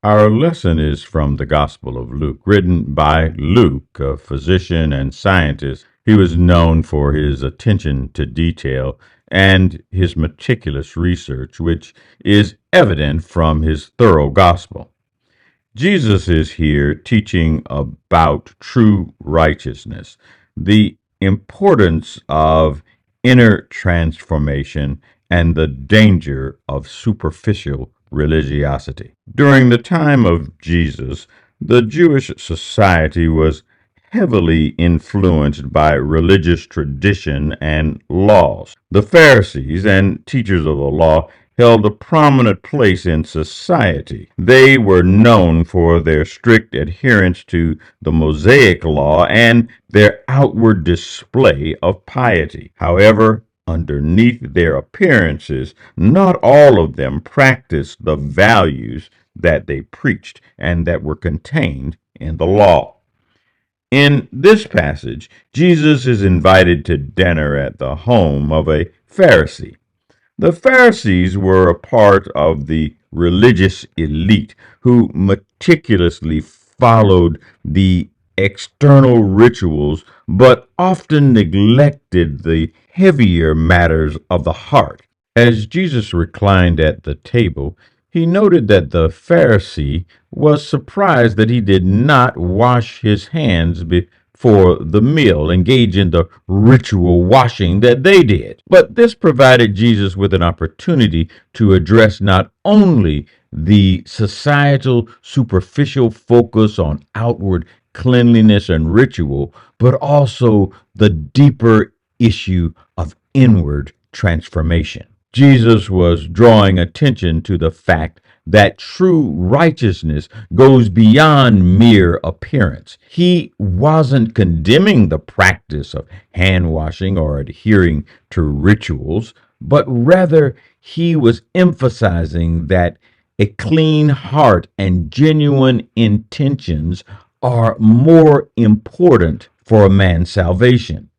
Our lesson is from the Gospel of Luke, written by Luke, a physician and scientist. He was known for his attention to detail and his meticulous research, which is evident from his thorough gospel. Jesus is here teaching about true righteousness, the importance of inner transformation, and the danger of superficial religiosity. During the time of Jesus, the Jewish society was heavily influenced by religious tradition and laws. The Pharisees and teachers of the law held a prominent place in society. They were known for their strict adherence to the Mosaic law and their outward display of piety. However, underneath their appearances, not all of them practiced the values that they preached and that were contained in the law. In this passage, Jesus is invited to dinner at the home of a Pharisee. The Pharisees were a part of the religious elite who meticulously followed the external rituals but often neglected the heavier matters of the heart. As Jesus reclined at the table, he noted that the Pharisee was surprised that he did not wash his hands before the meal, engage in the ritual washing that they did. But this provided Jesus with an opportunity to address not only the societal superficial focus on outward cleanliness and ritual, but also the deeper issue of inward transformation. Jesus was drawing attention to the fact that true righteousness goes beyond mere appearance. He wasn't condemning the practice of hand washing or adhering to rituals, but rather he was emphasizing that a clean heart and genuine intentions are more important for a man's salvation.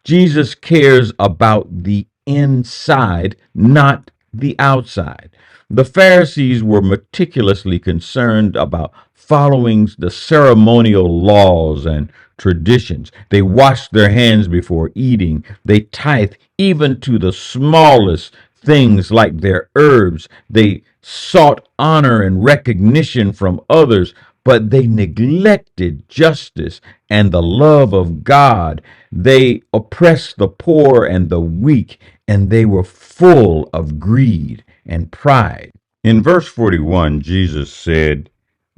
Jesus cares about the inside, not the outside. The Pharisees were meticulously concerned about following the ceremonial laws and traditions. They washed their hands before eating. They tithed even to the smallest things like their herbs. They sought honor and recognition from others, but they neglected justice and the love of God. They oppressed the poor and the weak, and they were full of greed and pride. In verse 41, Jesus said,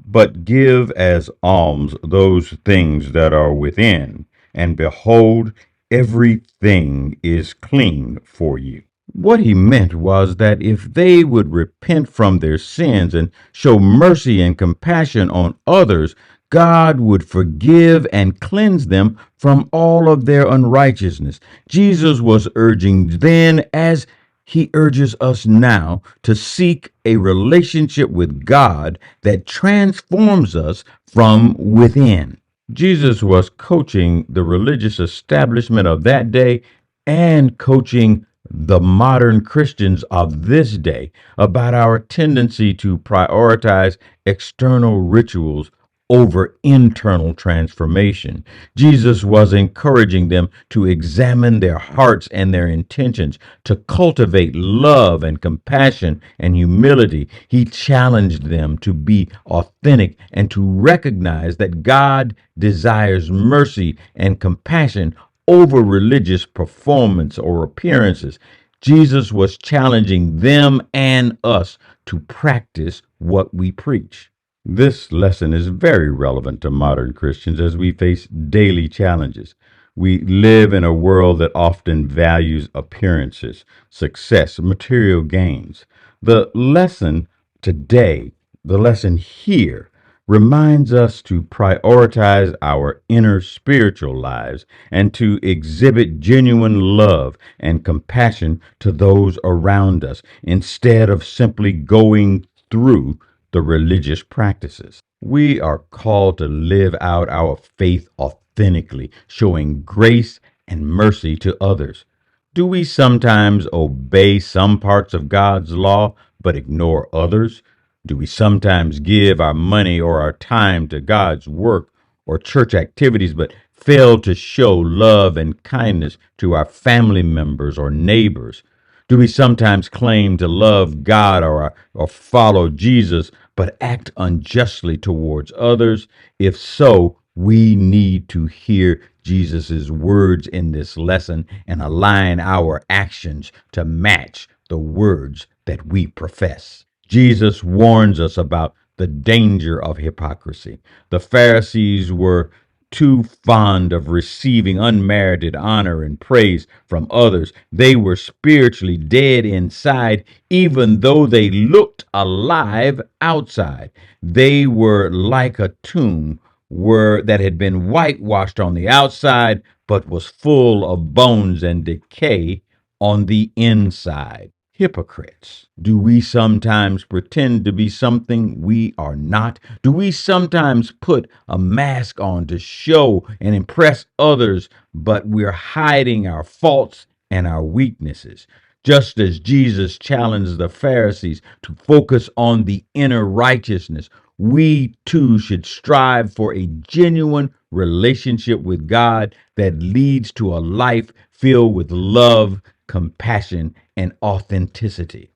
"But give as alms those things that are within, and behold, everything is clean for you." What he meant was that if they would repent from their sins and show mercy and compassion on others, God would forgive and cleanse them from all of their unrighteousness. Jesus was urging then, as he urges us now, to seek a relationship with God that transforms us from within. Jesus was coaching the religious establishment of that day and coaching the modern Christians of this day about our tendency to prioritize external rituals over internal transformation. Jesus was encouraging them to examine their hearts and their intentions, to cultivate love and compassion and humility. He challenged them to be authentic and to recognize that God desires mercy and compassion over religious performance or appearances. Jesus was challenging them and us to practice what we preach. This lesson is very relevant to modern Christians as we face daily challenges. We live in a world that often values appearances, success, material gains. The lesson today, the lesson here, reminds us to prioritize our inner spiritual lives and to exhibit genuine love and compassion to those around us instead of simply going through the religious practices. We are called to live out our faith authentically, showing grace and mercy to others. Do we sometimes obey some parts of God's law but ignore others? Do we sometimes give our money or our time to God's work or church activities, but fail to show love and kindness to our family members or neighbors? Do we sometimes claim to love God or follow Jesus, but act unjustly towards others? If so, we need to hear Jesus' words in this lesson and align our actions to match the words that we profess. Jesus warns us about the danger of hypocrisy. The Pharisees were too fond of receiving unmerited honor and praise from others. They were spiritually dead inside, even though they looked alive outside. They were like a tomb that had been whitewashed on the outside, but was full of bones and decay on the inside. Hypocrites. Do we sometimes pretend to be something we are not? Do we sometimes put a mask on to show and impress others, but we're hiding our faults and our weaknesses? Just as Jesus challenged the Pharisees to focus on the inner righteousness, we too should strive for a genuine relationship with God that leads to a life filled with love, compassion, and authenticity.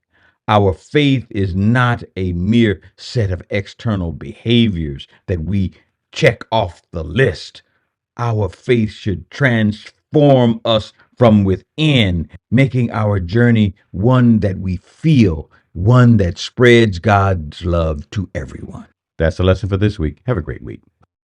Our faith is not a mere set of external behaviors that we check off the list. Our faith should transform us from within, making our journey one that we feel, one that spreads God's love to everyone. That's the lesson for this week. Have a great week.